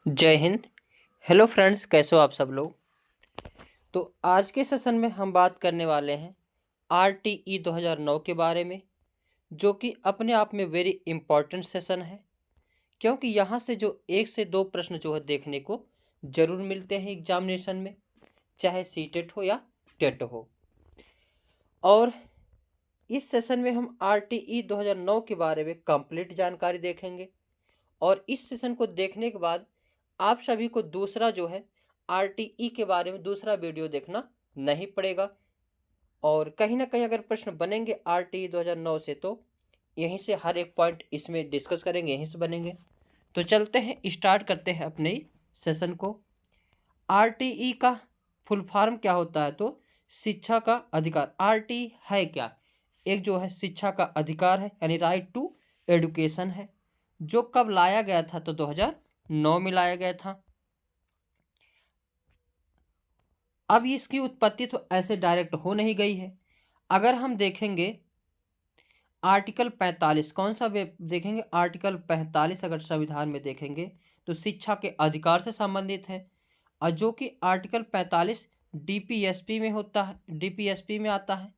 जय Hind. Hello friends, कैसे हो आप सब लोग। तो आज के सेशन में हम बात करने वाले हैं आरटीई 2009 के बारे में, जो कि अपने आप में वेरी इंपॉर्टेंट सेशन है, क्योंकि यहाँ से जो एक से दो प्रश्न जो है देखने को जरूर मिलते हैं एग्जामिनेशन में, चाहे सीटेट हो या टेट हो। और इस सेशन में हम आरटीई 2009 के बारे में कंप्लीट जानकारी देखेंगे। और इस सेशन को देखने के बाद आप सभी को दूसरा जो है आरटीई के बारे में दूसरा वीडियो देखना नहीं पड़ेगा। और कहीं ना कहीं अगर प्रश्न बनेंगे आरटीई 2009 से, तो यहीं से हर एक पॉइंट इसमें डिस्कस करेंगे, यहीं से बनेंगे। तो चलते हैं, स्टार्ट करते हैं अपने सेशन को। आरटीई का फुल फॉर्म क्या होता है? तो शिक्षा का अधिकार। आरटीई है क्या? एक जो है शिक्षा का अधिकार है, यानी राइट टू एडुकेशन है, जो कब लाया गया था? तो 2009 में लाया गया था। अब इसकी उत्पत्ति तो ऐसे डायरेक्ट हो नहीं गई है। अगर हम देखेंगे आर्टिकल 45, कौन सा देखेंगे? आर्टिकल 45 अगर संविधान में देखेंगे तो शिक्षा के अधिकार से संबंधित है, और जो कि आर्टिकल 45 डीपीएसपी में होता है, डीपीएसपी में आता है,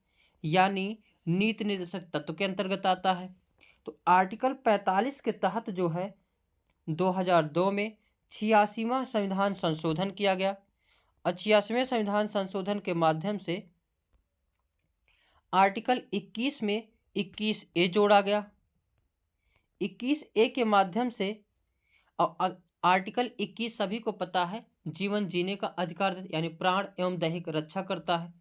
यानी नीति निर्देशक तत्व के अंतर्गत आता है। तो आर्टिकल 45 के तहत जो है 2002 में 86वां संविधान संशोधन किया गया, और 86वें संविधान संशोधन के माध्यम से आर्टिकल 21 में 21A जोड़ा गया। 21A के माध्यम से आर्टिकल 21 सभी को पता है जीवन जीने का अधिकार, यानी प्राण एवं दैहिक रक्षा करता है।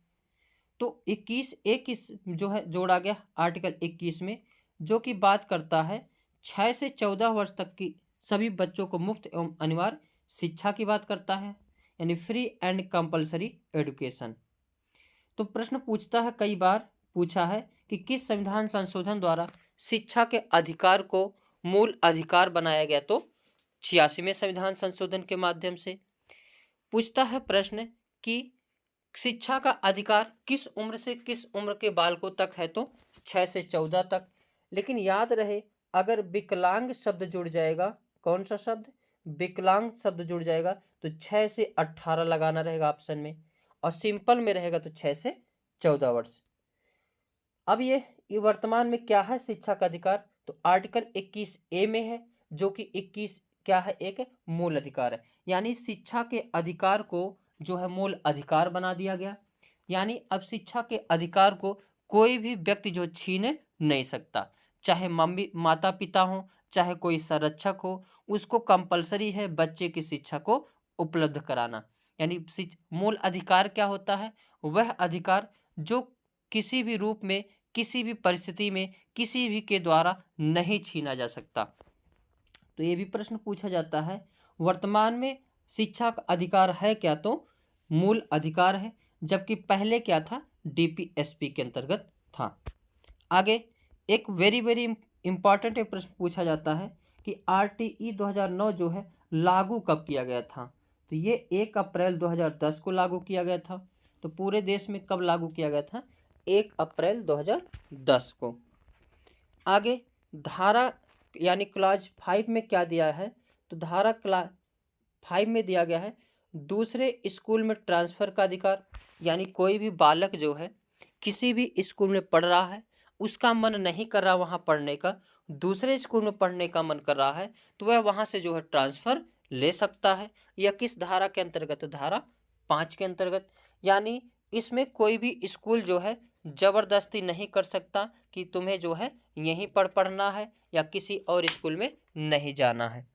तो 21A किस जो है जोड़ा गया आर्टिकल 21 में, जो कि बात करता है 6 से 14 वर्ष तक की सभी बच्चों को मुफ्त एवं अनिवार्य शिक्षा की बात करता है, यानी फ्री एंड कंपलसरी एजुकेशन। तो प्रश्न पूछता है, कई बार पूछा है कि किस संविधान संशोधन द्वारा शिक्षा के अधिकार को मूल अधिकार बनाया गया? तो 86वें संविधान संशोधन के माध्यम से। पूछता है प्रश्न कि शिक्षा का अधिकार किस उम्र से किस उम्र के बालकों तक है? तो 6 से 14 तक। लेकिन याद रहे, अगर विकलांग शब्द जुड़ जाएगा, कौन सा शब्द? विकलांग शब्द जुड़ जाएगा तो 6 से 18 लगाना रहेगा ऑप्शन में, और सिंपल में रहेगा तो 6 से 14 वर्ष। अब ये वर्तमान में क्या है शिक्षा का अधिकार? तो आर्टिकल 21A में है, जो कि 21 क्या है? एक मूल अधिकार है, यानी शिक्षा के अधिकार को जो है मूल अधिकार बना दिया गया। यानी अब शिक्षा के अधिकार को कोई भी व्यक्ति जो छीन नहीं सकता, चाहे मम्मी माता पिता हो, चाहे कोई संरक्षक हो, उसको कंपलसरी है बच्चे की शिक्षा को उपलब्ध कराना। यानी मूल अधिकार क्या होता है? वह अधिकार जो किसी भी रूप में, किसी भी परिस्थिति में, किसी भी के द्वारा नहीं छीना जा सकता। तो ये भी प्रश्न पूछा जाता है, वर्तमान में शिक्षा का अधिकार है क्या? तो मूल अधिकार है, जबकि पहले क्या था? डीपीएसपी के अंतर्गत था। आगे एक वेरी वेरी इंपॉर्टेंट एक प्रश्न पूछा जाता है कि आरटीई 2009 जो है लागू कब किया गया था? तो ये 1 अप्रैल 2010 को लागू किया गया था। तो पूरे देश में कब लागू किया गया था? 1 अप्रैल 2010 को। आगे धारा यानी क्लॉज 5 में क्या दिया है? तो धारा क्लॉज 5 में दिया गया है दूसरे स्कूल में ट्रांसफ़र का अधिकार। यानी कोई भी बालक जो है किसी भी स्कूल में पढ़ रहा है, उसका मन नहीं कर रहा वहाँ पढ़ने का, दूसरे स्कूल में पढ़ने का मन कर रहा है, तो वह वहाँ से जो है ट्रांसफ़र ले सकता है। यह किस धारा के अंतर्गत? धारा 5 के अंतर्गत। यानी इसमें कोई भी स्कूल जो है ज़बरदस्ती नहीं कर सकता कि तुम्हें जो है यहीं पर पढ़ना है या किसी और स्कूल में नहीं जाना है।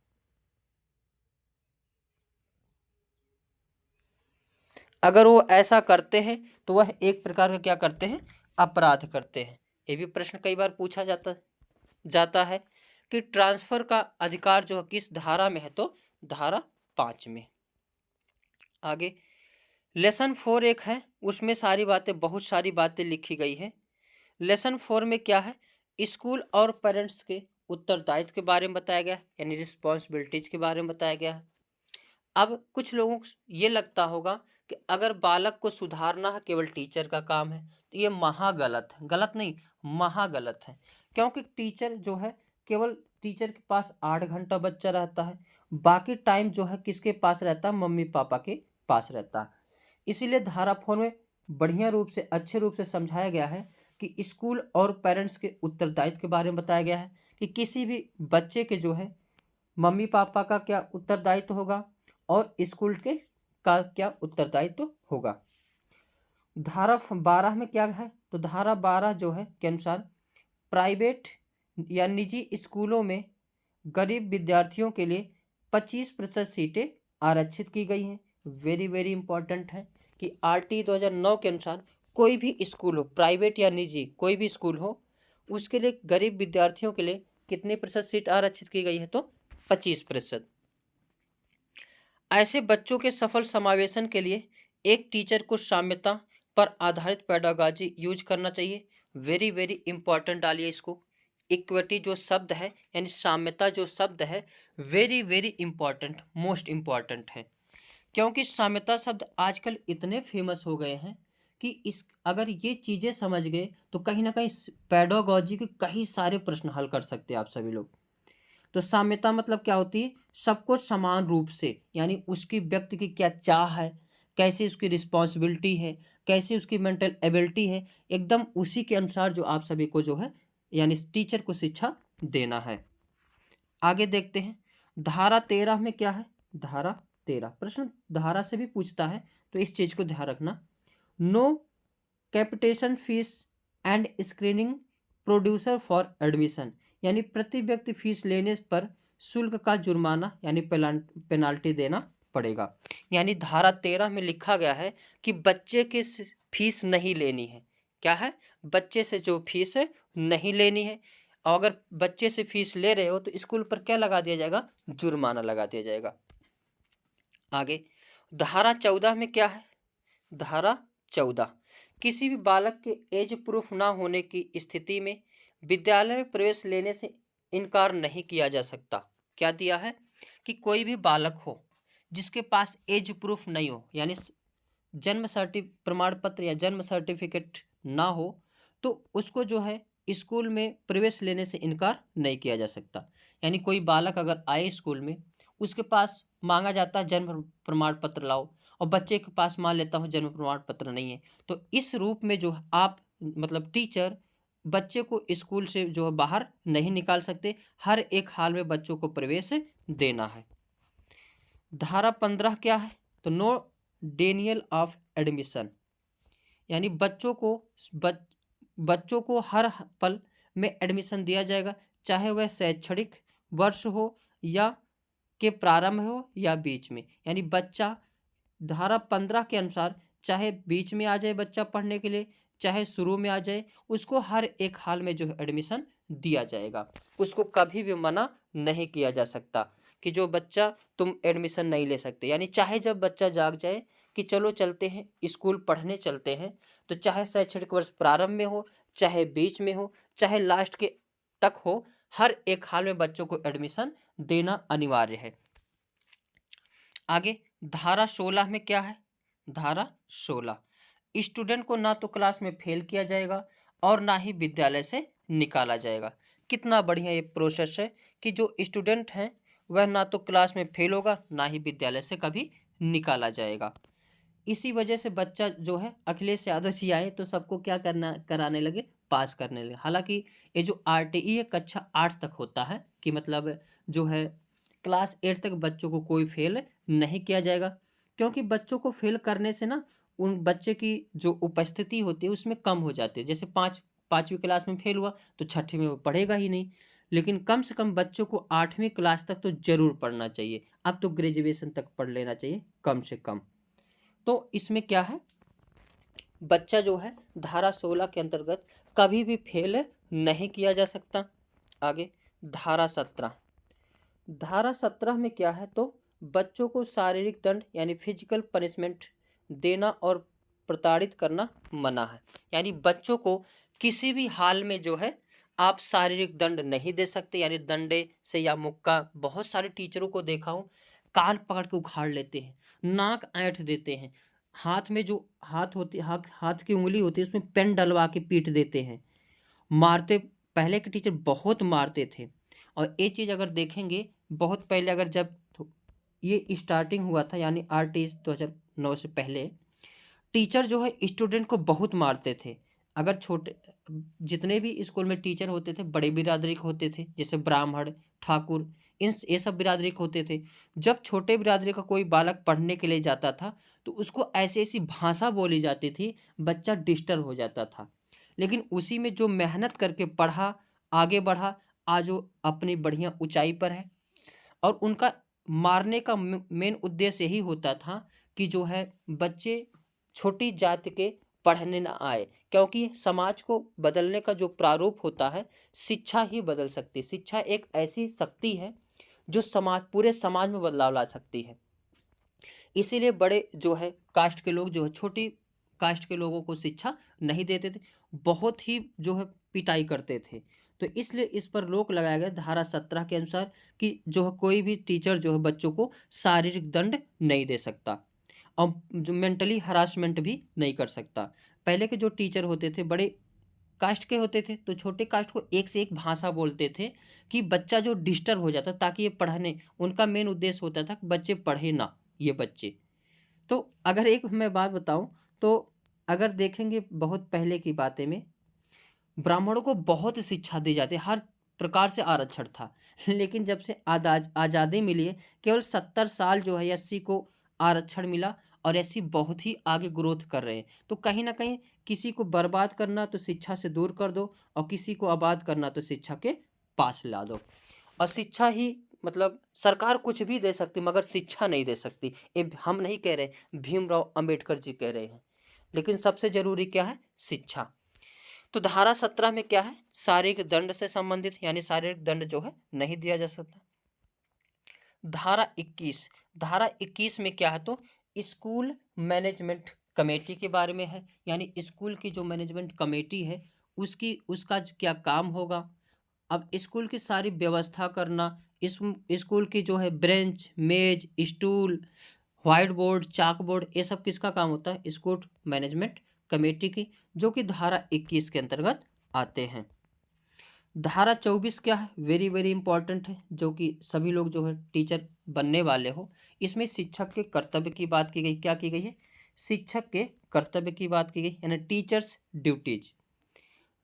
अगर वो ऐसा करते हैं तो वह एक प्रकार का क्या करते हैं? अपराध करते हैं। ये भी प्रश्न कई बार पूछा जाता है कि ट्रांसफर का अधिकार जो है किस धारा में है? तो धारा 5 में। आगे लेसन 4 एक है, उसमें सारी बातें, बहुत सारी बातें लिखी गई है। लेसन 4 में क्या है? स्कूल और पेरेंट्स के उत्तरदायित्व के बारे में बताया गया है, यानी रिस्पॉन्सिबिलिटीज के बारे में बताया गया है। अब कुछ लोगों को ये लगता होगा कि अगर बालक को सुधारना है केवल टीचर का काम है, तो ये महा गलत है। गलत नहीं, महा गलत है, क्योंकि टीचर जो है केवल टीचर के पास 8 घंटा बच्चा रहता है, बाकी टाइम जो है किसके पास रहता है, मम्मी पापा के पास रहता है। इसीलिए धारा 4 में बढ़िया रूप से अच्छे रूप से समझाया गया है कि स्कूल और पेरेंट्स के उत्तरदायित्व के बारे में बताया गया है कि किसी भी बच्चे के जो है मम्मी पापा का क्या उत्तरदायित्व होगा और स्कूल के का क्या उत्तरदायित्व होगा। धारा 12 में क्या है, तो धारा 12 जो है के अनुसार प्राइवेट या निजी स्कूलों में गरीब विद्यार्थियों के लिए 25% सीटें आरक्षित की गई हैं। वेरी वेरी इंपॉर्टेंट है कि आरटी 2009 के अनुसार कोई भी स्कूल हो, प्राइवेट या निजी कोई भी स्कूल हो, उसके लिए गरीब विद्यार्थियों के लिए कितने प्रतिशत सीट आरक्षित की गई है, तो 25%। ऐसे बच्चों के सफल समावेशन के लिए एक टीचर को साम्यता पर आधारित पेडागॉजी यूज करना चाहिए। वेरी वेरी इंपॉर्टेंट डालिए इसको। इक्विटी जो शब्द है यानी साम्यता जो शब्द है, very very important, most important है, क्योंकि साम्यता शब्द आजकल इतने फेमस हो गए हैं कि इस अगर ये चीज़ें समझ गए तो कहीं ना कहीं पेडागॉजी के कई सारे प्रश्न हल कर सकते हैं आप सभी लोग। तो साम्यता मतलब क्या होती है, सबको समान रूप से, यानी उसकी व्यक्ति की क्या चाह है, कैसे उसकी रिस्पॉन्सिबिलिटी है, कैसे उसकी मेंटल एबिलिटी है, एकदम उसी के अनुसार जो आप सभी को जो है यानी टीचर को शिक्षा देना है। आगे देखते हैं धारा 13 में क्या है। धारा 13 प्रश्न धारा से भी पूछता है, तो इस चीज को ध्यान रखना। No capitation fees and screening procedure for admission, यानी प्रति व्यक्ति फीस लेने पर शुल्क का जुर्माना यानी पेनाल्टी देना पड़ेगा। यानी धारा 13 में लिखा गया है कि बच्चे के फीस नहीं लेनी है। क्या है, बच्चे से जो फीस है नहीं लेनी है, और अगर बच्चे से फीस ले रहे हो तो स्कूल पर क्या लगा दिया जाएगा, जुर्माना लगा दिया जाएगा। आगे धारा 14 में क्या है। धारा 14 किसी भी बालक के एज प्रूफ ना होने की स्थिति में विद्यालय में प्रवेश लेने से इनकार नहीं किया जा सकता। क्या दिया है कि कोई भी बालक हो जिसके पास एज प्रूफ नहीं हो, यानी जन्म प्रमाण पत्र या जन्म सर्टिफिकेट ना हो, तो उसको जो है स्कूल में प्रवेश लेने से इनकार नहीं किया जा सकता। यानी कोई बालक अगर आए स्कूल में, उसके पास मांगा जाता है जन्म प्रमाण पत्र लाओ, और बच्चे के पास मान लेता हूँ जन्म प्रमाण पत्र नहीं है, तो इस रूप में जो आप मतलब टीचर बच्चे को स्कूल से जो है बाहर नहीं निकाल सकते, हर एक हाल में बच्चों को प्रवेश देना है। धारा 15 क्या है, तो नो डेनियल ऑफ एडमिशन, यानी बच्चों को हर पल में एडमिशन दिया जाएगा, चाहे वह शैक्षणिक वर्ष हो या के प्रारंभ हो या बीच में। यानी बच्चा धारा 15 के अनुसार चाहे बीच में आ जाए बच्चा पढ़ने के लिए, चाहे शुरू में आ जाए, उसको हर एक हाल में जो है एडमिशन दिया जाएगा। उसको कभी भी मना नहीं किया जा सकता कि जो बच्चा तुम एडमिशन नहीं ले सकते। यानी चाहे जब बच्चा जाग जाए कि चलो चलते हैं स्कूल पढ़ने चलते हैं, तो चाहे शैक्षणिक वर्ष प्रारंभ में हो, चाहे बीच में हो, चाहे लास्ट के तक हो, हर एक हाल में बच्चों को एडमिशन देना अनिवार्य है। आगे धारा 16 में क्या है। धारा 16 स्टूडेंट को ना तो क्लास में फेल किया जाएगा और ना ही विद्यालय से निकाला जाएगा। कितना बढ़िया ये प्रोसेस है कि जो स्टूडेंट हैं वह ना तो क्लास में फेल होगा, ना ही विद्यालय से कभी निकाला जाएगा। इसी वजह से बच्चा जो है अखिलेश यादव जी आए तो सबको क्या करना कराने लगे, पास करने लगे। हालांकि ये जो आरटीई है कक्षा 8 तक होता है, कि मतलब जो है क्लास 8 तक बच्चों को कोई फेल नहीं किया जाएगा, क्योंकि बच्चों को फेल करने से ना उन बच्चे की जो उपस्थिति होती है उसमें कम हो जाती है। जैसे पाँचवीं क्लास में फेल हुआ तो छठी में वो पढ़ेगा ही नहीं, लेकिन कम से कम बच्चों को 8वीं क्लास तक तो जरूर पढ़ना चाहिए। अब तो ग्रेजुएशन तक पढ़ लेना चाहिए कम से कम। तो इसमें क्या है, बच्चा जो है धारा 16 के अंतर्गत कभी भी फेल नहीं किया जा सकता। आगे धारा 17 धारा 17 में क्या है, तो बच्चों को शारीरिक दंड यानी फिजिकल पनिशमेंट देना और प्रताड़ित करना मना है। यानी बच्चों को किसी भी हाल में जो है आप शारीरिक दंड नहीं दे सकते, यानी डंडे से या मुक्का। बहुत सारे टीचरों को देखा हूँ कान पकड़ के उखाड़ लेते हैं, नाक ऐंठ देते हैं, हाथ में जो हाथ की उंगली होती है उसमें पेन डलवा के पीट देते हैं, मारते। पहले के टीचर बहुत मारते थे, और ये चीज़ अगर देखेंगे बहुत पहले, अगर जब ये स्टार्टिंग हुआ था यानी आरटीईस 2009 से पहले, टीचर जो है स्टूडेंट को बहुत मारते थे। अगर छोटे जितने भी स्कूल में टीचर होते थे बड़े बिरादरी के होते थे, जैसे ब्राह्मण, ठाकुर, इन ये सब बिरादरी के होते थे। जब छोटे बिरादरी का कोई बालक पढ़ने के लिए जाता था तो उसको ऐसी ऐसी भाषा बोली जाती थी, बच्चा डिस्टर्ब हो जाता था। लेकिन उसी में जो मेहनत करके पढ़ा, आगे बढ़ा, आज वो अपनी बढ़िया ऊंचाई पर है। और उनका मारने का मेन उद्देश्य यही होता था कि जो है बच्चे छोटी जाति के पढ़ने ना आए, क्योंकि समाज को बदलने का जो प्रारूप होता है शिक्षा ही बदल सकती है। शिक्षा एक ऐसी शक्ति है जो पूरे समाज में बदलाव ला सकती है। इसीलिए बड़े जो है कास्ट के लोग जो है छोटी कास्ट के लोगों को शिक्षा नहीं देते थे, बहुत ही जो है पिटाई करते थे। तो इसलिए इस पर रोक लगाया गया धारा 17 के अनुसार कि जो है कोई भी टीचर जो है बच्चों को शारीरिक दंड नहीं दे सकता और जो मेंटली हरासमेंट भी नहीं कर सकता। पहले के जो टीचर होते थे बड़े कास्ट के होते थे तो छोटे कास्ट को एक से एक भाषा बोलते थे कि बच्चा जो डिस्टर्ब हो जाता ताकि ये पढ़ने, उनका मेन उद्देश्य होता था कि बच्चे पढ़े ना, ये बच्चे। तो अगर एक मैं बात बताऊं तो अगर देखेंगे बहुत पहले की बातें में ब्राह्मणों को बहुत शिक्षा दी जाती, हर प्रकार से आरक्षण था। लेकिन जब से आज़ादी मिली है, केवल 70 साल जो है एससी को आरक्षण मिला और एससी बहुत ही आगे ग्रोथ कर रहे हैं। तो कहीं ना कहीं किसी को बर्बाद करना तो शिक्षा से दूर कर दो और किसी को आबाद करना तो शिक्षा के पास ला दो। और शिक्षा ही मतलब सरकार कुछ भी दे सकती मगर शिक्षा नहीं दे सकती। ये हम नहीं कह रहे, भीमराव अंबेडकर जी कह रहे हैं। लेकिन सबसे जरूरी क्या है? शिक्षा। तो धारा 17 में क्या है? शारीरिक दंड से संबंधित, यानी शारीरिक दंड जो है नहीं दिया जा सकता। धारा 21 में क्या है? तो स्कूल मैनेजमेंट कमेटी के बारे में है, यानी स्कूल की जो मैनेजमेंट कमेटी है उसका क्या काम होगा। अब स्कूल की सारी व्यवस्था करना, इस स्कूल की जो है बेंच, मेज, स्टूल, व्हाइट बोर्ड, चाक बोर्ड, ये सब किसका काम होता है? स्कूल मैनेजमेंट कमेटी की, जो कि धारा 21 के अंतर्गत आते हैं। धारा 24 क्या है? वेरी वेरी इंपॉर्टेंट है, जो कि सभी लोग जो है टीचर बनने वाले हो। इसमें शिक्षक के कर्तव्य की बात की गई। क्या की गई है? शिक्षक के कर्तव्य की बात की गई, यानी टीचर्स ड्यूटीज।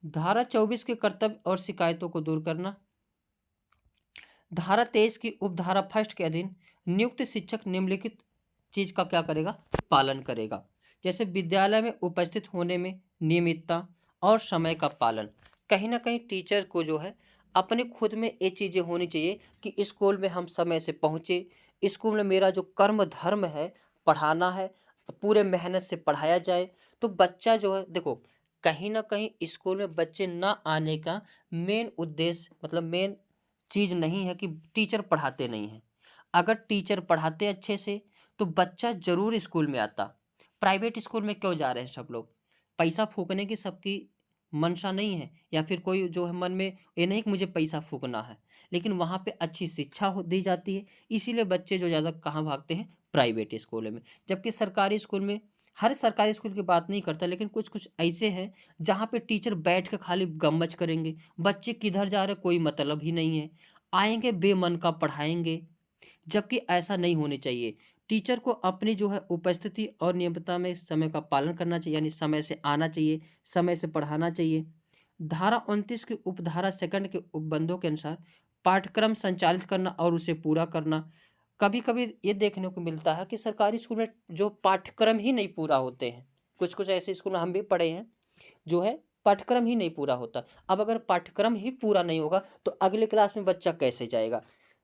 धारा 24 के कर्तव्य और शिकायतों को दूर करना। धारा 23 की उपधारा फर्स्ट के अधीन नियुक्त शिक्षक निम्नलिखित चीज का क्या करेगा? पालन करेगा। जैसे विद्यालय में उपस्थित होने में नियमितता और समय का पालन। कहीं ना कहीं टीचर को जो है अपने खुद में ये चीजें होनी चाहिए कि स्कूल में हम समय से पहुंचे, स्कूल में मेरा जो कर्म धर्म है पढ़ाना है, पूरे मेहनत से पढ़ाया जाए। तो बच्चा जो है देखो, कहीं ना कहीं स्कूल में बच्चे ना आने का मेन उद्देश्य मतलब मेन चीज नहीं है कि टीचर पढ़ाते नहीं हैं। अगर टीचर पढ़ाते अच्छे से तो बच्चा जरूर स्कूल में आता। प्राइवेट स्कूल में क्यों जा रहे हैं सब लोग? पैसा फूकने की सबकी मंशा नहीं है, या फिर कोई जो है मन में ये नहीं कि मुझे पैसा फूकना है, लेकिन वहाँ पे अच्छी शिक्षा दी जाती है। इसीलिए बच्चे जो ज़्यादा कहाँ भागते हैं? प्राइवेट स्कूल में। जबकि सरकारी स्कूल में, हर सरकारी स्कूल की बात नहीं करता, लेकिन कुछ कुछ ऐसे हैं जहाँ पे टीचर बैठ के खाली गम्मच करेंगे, बच्चे किधर जा रहे कोई मतलब ही नहीं है, आएंगे बेमन का पढ़ाएंगे। जबकि ऐसा नहीं होने चाहिए। टीचर को अपनी जो है उपस्थिति और नियमितता में समय का पालन करना चाहिए, यानी समय से आना चाहिए, समय से पढ़ाना चाहिए। धारा 29 की उपधारा सेकंड के उपबंधों के अनुसार पाठ्यक्रम संचालित करना और उसे पूरा करना। कभी कभी ये देखने को मिलता है कि सरकारी स्कूल में जो पाठ्यक्रम ही नहीं पूरा होते हैं। कुछ कुछ ऐसे स्कूल में हम भी पढ़े हैं जो है पाठ्यक्रम ही नहीं पूरा होता। अब अगर पाठ्यक्रम ही पूरा नहीं होगा तो अगले क्लास में बच्चा कैसे जाएगा?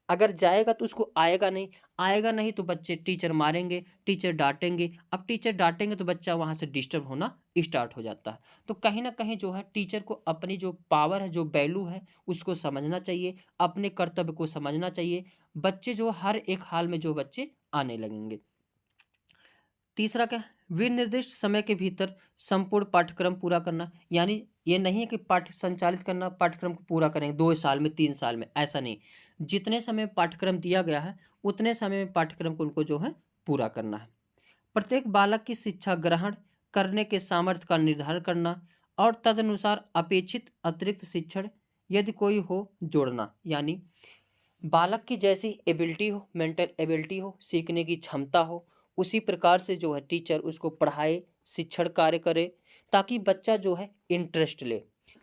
अगर जाएगा तो उसको आएगा नहीं, आएगा नहीं तो बच्चे टीचर मारेंगे, टीचर डांटेंगे। अब टीचर डांटेंगे तो बच्चा वहाँ से डिस्टर्ब होना स्टार्ट हो जाता है। तो कहीं ना कहीं जो है टीचर को अपनी जो पावर है, जो वैल्यू है, उसको समझना चाहिए, अपने कर्तव्य को समझना चाहिए। बच्चे जो हर एक हाल में जो बच्चे आने लगेंगे। तीसरा क्या? विनिर्दिष्ट समय के भीतर संपूर्ण पाठ्यक्रम पूरा करना। यानी ये नहीं है कि पाठ्य संचालित करना, पाठ्यक्रम को पूरा करेंगे 2 साल में, 3 साल में, ऐसा नहीं। जितने समय पाठ्यक्रम दिया गया है उतने समय में पाठ्यक्रम को उनको जो है पूरा करना है। प्रत्येक बालक की शिक्षा ग्रहण करने के सामर्थ्य का निर्धारण करना और तदनुसार अपेक्षित अतिरिक्त शिक्षण यदि कोई हो जोड़ना, यानी बालक की जैसी एबिलिटी हो, मेंटल एबिलिटी हो, सीखने की क्षमता हो, उसी प्रकार से जो है टीचर उसको पढ़ाए, शिक्षण कार्य करे, ताकि बच्चा जो है इंटरेस्ट ले।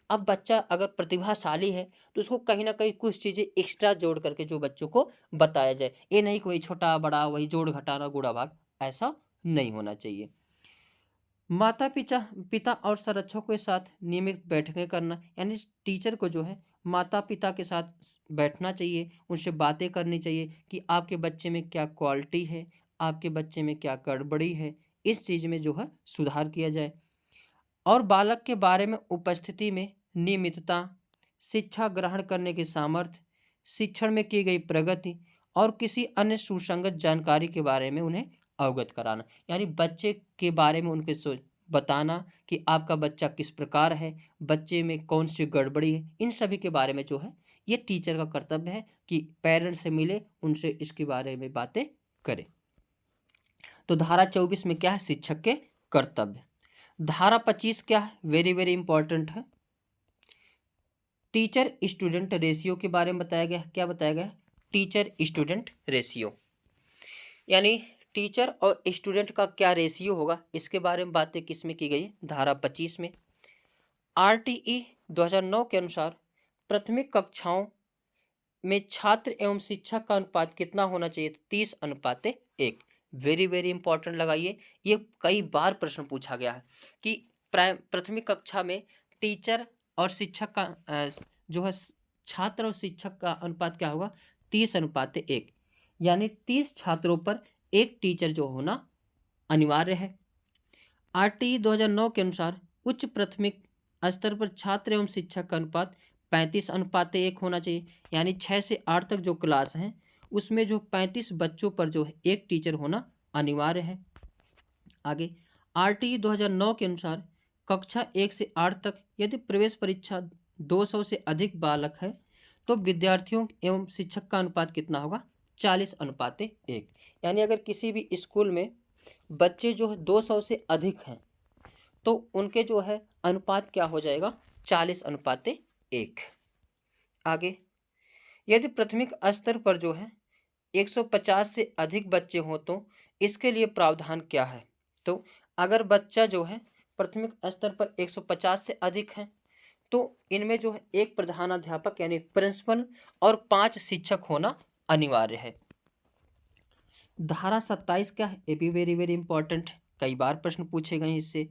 अब बच्चा अगर प्रतिभाशाली है तो उसको कहीं ना कहीं कुछ चीज़ें एक्स्ट्रा जोड़ करके जो बच्चों को बताया जाए। ये नहीं कि वही छोटा बड़ा वही जोड़ घटाना गुणा भाग, ऐसा नहीं होना चाहिए। माता पिता पिता और संरक्षकों के साथ नियमित बैठकें करना, यानी टीचर को जो है माता पिता के साथ बैठना चाहिए, उनसे बातें करनी चाहिए कि आपके बच्चे में क्या क्वालिटी है, आपके बच्चे में क्या गड़बड़ी है, इस चीज़ में जो है सुधार किया जाए। और बालक के बारे में उपस्थिति में नियमितता, शिक्षा ग्रहण करने की सामर्थ्य, शिक्षण में की गई प्रगति और किसी अन्य सुसंगत जानकारी के बारे में उन्हें अवगत कराना, यानी बच्चे के बारे में उनके बताना कि आपका बच्चा किस प्रकार है, बच्चे में कौन सी गड़बड़ी है, इन सभी के बारे में जो है ये टीचर का कर्तव्य है कि पेरेंट्स से मिले, उनसे इसके बारे में बातें करें। तो धारा 24 में क्या है, शिक्षक के कर्तव्य। धारा 25 क्या है, वेरी वेरी इंपॉर्टेंट है, टीचर स्टूडेंट रेशियो के बारे में बताया गया है। क्या बताया गया है, टीचर स्टूडेंट रेशियो, यानी टीचर और स्टूडेंट का क्या रेशियो होगा, इसके बारे में बातें किस में की गई है, धारा 25 में। RTE 2009 के अनुसार प्राथमिक कक्षाओं में छात्र एवं शिक्षक का अनुपात कितना होना चाहिए, 30:1। वेरी वेरी इंपॉर्टेंट लगाइए, ये कई बार प्रश्न पूछा गया है कि प्राथमिक कक्षा में टीचर और शिक्षक का जो है छात्र और शिक्षक का अनुपात क्या होगा, 30:1, यानी 30 छात्रों पर एक टीचर जो होना अनिवार्य है। RTE 2009 के अनुसार उच्च प्राथमिक स्तर पर छात्र एवं शिक्षक का अनुपात 35:1 होना चाहिए, यानी 6 से 8 तक जो क्लास हैं उसमें जो 35 बच्चों पर जो है एक टीचर होना अनिवार्य है। आगे RTE 2009 के अनुसार कक्षा 1 से 8 तक यदि प्रवेश परीक्षा 200 से अधिक बालक है तो विद्यार्थियों एवं शिक्षक का अनुपात कितना होगा, 40:1, यानी अगर किसी भी स्कूल में बच्चे जो है 200 से अधिक हैं तो उनके जो है अनुपात क्या हो जाएगा, 40:1। आगे यदि प्राथमिक स्तर पर जो है 150 से अधिक बच्चे हों तो इसके लिए प्रावधान क्या है। तो अगर बच्चा जो है प्राथमिक स्तर पर 150 से अधिक है तो इनमें जो है एक प्रधानाध्यापक यानी प्रिंसिपल और 5 शिक्षक होना अनिवार्य है। धारा 27 क्या है, ये भी वेरी वेरी इंपॉर्टेंट है, कई बार प्रश्न पूछे गए इससे।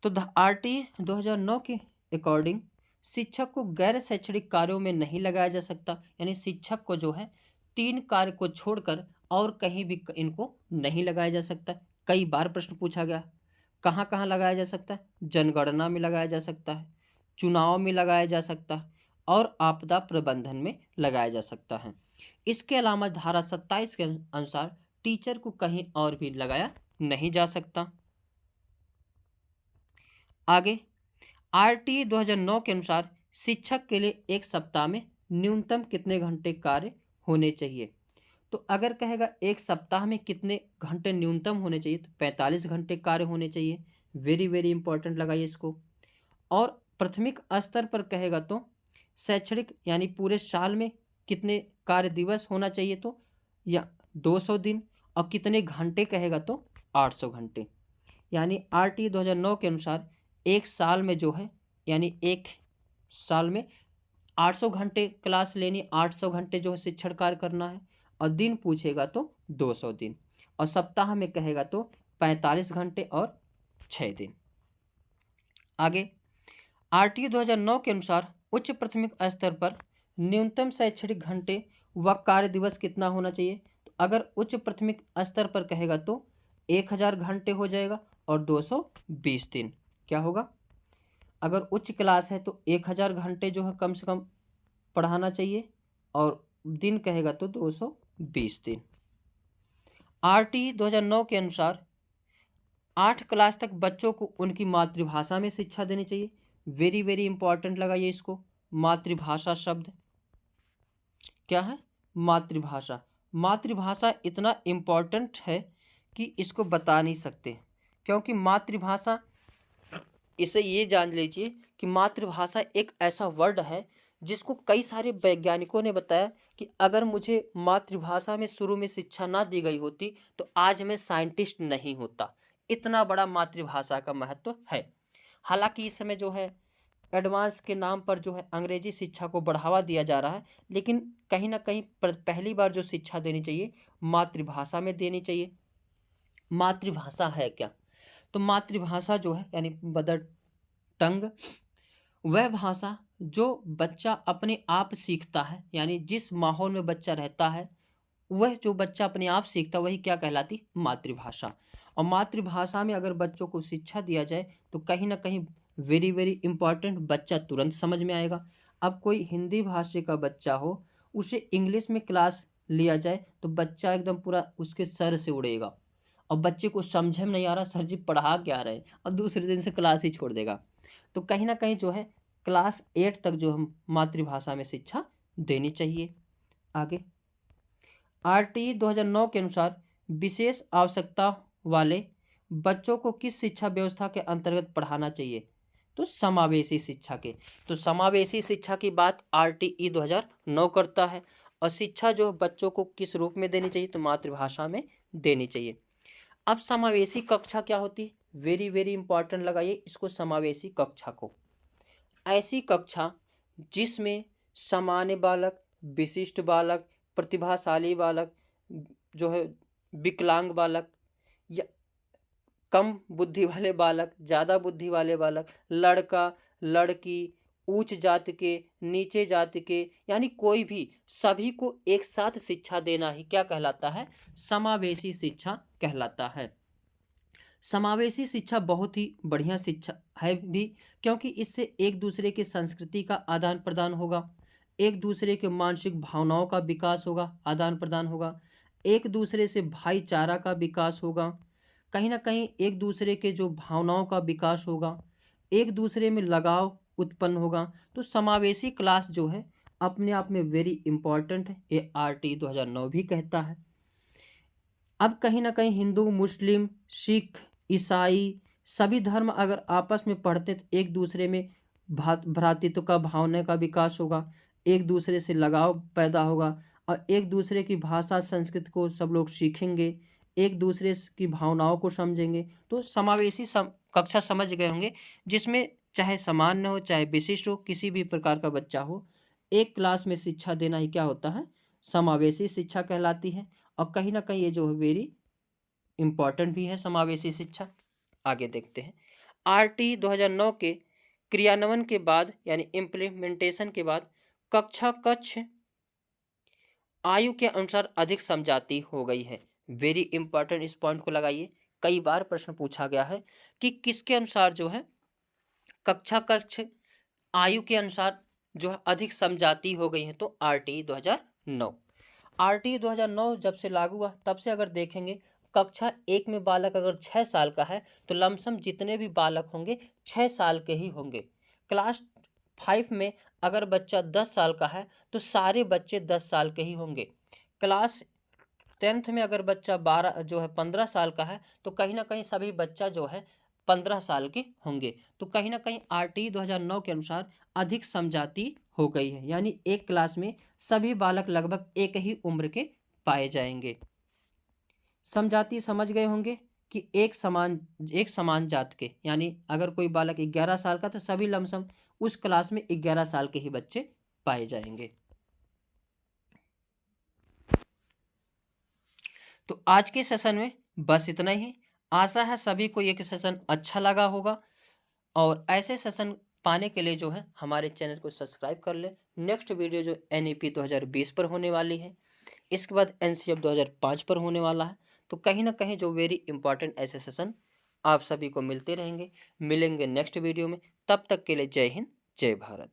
तो RTE 2009 के अकॉर्डिंग शिक्षक को गैर शैक्षणिक कार्यों में नहीं लगाया जा सकता, यानी शिक्षक को जो है 3 कार्य को छोड़कर और कहीं भी इनको नहीं लगाया जा सकता। कई बार प्रश्न पूछा गया, कहाँ कहाँ लगाया जा सकता है, जनगणना में लगाया जा सकता है, चुनाव में लगाया जा सकता है और आपदा प्रबंधन में लगाया जा सकता है। इसके अलावा धारा 27 के अनुसार टीचर को कहीं और भी लगाया नहीं जा सकता। आगे RTE 2009 के अनुसार शिक्षक के लिए एक सप्ताह में न्यूनतम कितने घंटे कार्य होने चाहिए। तो अगर कहेगा एक सप्ताह में कितने घंटे न्यूनतम होने चाहिए तो 45 घंटे कार्य होने चाहिए। वेरी वेरी इंपॉर्टेंट लगाइए इसको। और प्राथमिक स्तर पर कहेगा तो शैक्षणिक यानी पूरे साल में कितने कार्य दिवस होना चाहिए तो या 200 दिन, और कितने घंटे कहेगा तो 800 घंटे। यानी RTE 2009 के अनुसार एक साल में जो है यानी एक साल में 800 घंटे क्लास लेनी, 800 घंटे जो है शिक्षण कार्य करना है, और दिन पूछेगा तो 200 दिन, और सप्ताह में कहेगा तो 45 घंटे और 6 दिन। आगे RTE 2009 के अनुसार उच्च प्राथमिक स्तर पर न्यूनतम शैक्षणिक घंटे व कार्य दिवस कितना होना चाहिए। तो अगर उच्च प्राथमिक स्तर पर कहेगा तो 1000 घंटे हो जाएगा और 220 दिन क्या होगा। अगर उच्च क्लास है तो 1000 घंटे जो है कम से कम पढ़ाना चाहिए और दिन कहेगा तो 220 दिन। RTE 2009 के अनुसार 8 क्लास तक बच्चों को उनकी मातृभाषा में शिक्षा देनी चाहिए। वेरी वेरी इंपॉर्टेंट लगाइए इसको, मातृभाषा शब्द क्या है, मातृभाषा। मातृभाषा इतना इम्पॉर्टेंट है कि इसको बता नहीं सकते, क्योंकि मातृभाषा, इसे ये जान लीजिए कि मातृभाषा एक ऐसा वर्ड है जिसको कई सारे वैज्ञानिकों ने बताया कि अगर मुझे मातृभाषा में शुरू में शिक्षा ना दी गई होती तो आज मैं साइंटिस्ट नहीं होता। इतना बड़ा मातृभाषा का महत्व है। हालांकि इस समय जो है एडवांस के नाम पर जो है अंग्रेजी शिक्षा को बढ़ावा दिया जा रहा है, लेकिन कहीं ना कहीं पहली बार जो शिक्षा देनी चाहिए मातृभाषा में देनी चाहिए। मातृभाषा है क्या? तो मातृभाषा जो है यानी मदर टंग, वह भाषा जो बच्चा अपने आप सीखता है, यानी जिस माहौल में बच्चा रहता है वह जो बच्चा अपने आप सीखता है वही क्या कहलाती? मातृभाषा। और मातृभाषा में अगर बच्चों को शिक्षा दिया जाए तो कहीं ना कहीं वेरी वेरी इंपॉर्टेंट, बच्चा तुरंत समझ में आएगा। अब कोई हिंदी भाषा का बच्चा हो, उसे इंग्लिश में क्लास लिया जाए तो बच्चा एकदम पूरा उसके सर से उड़ेगा और बच्चे को समझ में नहीं आ रहा सर जी पढ़ा क्या रहे हैं, और दूसरे दिन से क्लास ही छोड़ देगा। तो कहीं ना कहीं जो है क्लास 8 तक जो हम मातृभाषा में शिक्षा देनी चाहिए। आगे आरटीई 2009 के अनुसार विशेष आवश्यकता वाले बच्चों को किस शिक्षा व्यवस्था के अंतर्गत पढ़ाना चाहिए? तो समावेशी शिक्षा के। तो समावेशी शिक्षा की बात आरटीई 2009 करता है। और शिक्षा जो बच्चों को किस रूप में देनी चाहिए? तो मातृभाषा में देनी चाहिए। अब समावेशी कक्षा क्या होती है? वेरी वेरी इंपॉर्टेंट लगाइए इसको, समावेशी कक्षा को। ऐसी कक्षा जिसमें सामान्य बालक, विशिष्ट बालक, प्रतिभाशाली बालक, जो है विकलांग बालक, या कम बुद्धि वाले बालक, ज़्यादा बुद्धि वाले बालक, लड़का लड़की, उच्च जाति के, नीचे जाति के, यानी कोई भी, सभी को एक साथ शिक्षा देना ही क्या कहलाता है? समावेशी शिक्षा कहलाता है। समावेशी शिक्षा बहुत ही बढ़िया शिक्षा है भी, क्योंकि इससे एक दूसरे की संस्कृति का आदान प्रदान होगा, एक दूसरे के मानसिक भावनाओं का विकास होगा, आदान प्रदान होगा, एक दूसरे से भाईचारा का विकास होगा, कहीं ना कहीं एक दूसरे के जो भावनाओं का विकास होगा, एक दूसरे में लगाव उत्पन्न होगा। तो समावेशी क्लास जो है अपने आप में वेरी इंपॉर्टेंट है, ये आरटी 2009 भी कहता है। अब कहीं ना कहीं हिंदू, मुस्लिम, सिख, ईसाई सभी धर्म अगर आपस में पढ़ते तो एक दूसरे में भ्रातृत्व का भावना का विकास होगा, एक दूसरे से लगाव पैदा होगा, और एक दूसरे की भाषा संस्कृति को सब लोग सीखेंगे, एक दूसरे की भावनाओं को समझेंगे। तो समावेशी कक्षा समझ गए होंगे, जिसमें चाहे सामान्य हो चाहे विशिष्ट हो, किसी भी प्रकार का बच्चा हो, एक क्लास में शिक्षा देना ही क्या होता है? समावेशी शिक्षा कहलाती है। और कहीं ना कहीं ये जो है वेरी इंपॉर्टेंट भी है समावेशी शिक्षा। आगे देखते हैं आरटी 2009 के क्रियान्वयन के बाद यानी इम्प्लीमेंटेशन के बाद कक्षा कक्ष आयु के अनुसार अधिक समझाती हो गई है। वेरी इंपॉर्टेंट, इस पॉइंट को लगाइए, कई बार प्रश्न पूछा गया है कि किसके अनुसार जो है कक्षा कक्ष आयु के अनुसार जो है अधिक समझाती हो गई है? तो आरटी 2009। आरटी 2009 जब से लागू हुआ तब से अगर देखेंगे कक्षा 1 में बालक अगर 6 साल का है तो लमसम जितने भी बालक होंगे 6 साल के ही होंगे। क्लास 5 में अगर बच्चा 10 साल का है तो सारे बच्चे 10 साल के ही होंगे। क्लास 10th में अगर बच्चा 15 साल का है तो कहीं ना कहीं सभी बच्चा जो है 15 साल के होंगे। तो कहीं ना कहीं आरटी 2009 के अनुसार अधिक समझाती हो गई है, यानी एक क्लास में सभी बालक लगभग एक ही उम्र के पाए जाएंगे। समझाती समझ गए होंगे कि एक समान जात के, यानी अगर कोई बालक 11 साल का तो सभी लमसम उस क्लास में 11 साल के ही बच्चे पाए जाएंगे। तो आज के सेशन में बस इतना ही। आशा है सभी को ये सेशन अच्छा लगा होगा, और ऐसे सेशन पाने के लिए जो है हमारे चैनल को सब्सक्राइब कर ले। नेक्स्ट वीडियो जो एनईपी 2020 पर होने वाली है, इसके बाद एनसीएफ 2005 पर होने वाला है। तो कहीं ना कहीं जो वेरी इंपॉर्टेंट ऐसे सेशन आप सभी को मिलते रहेंगे। मिलेंगे नेक्स्ट वीडियो में, तब तक के लिए जय हिंद जय भारत।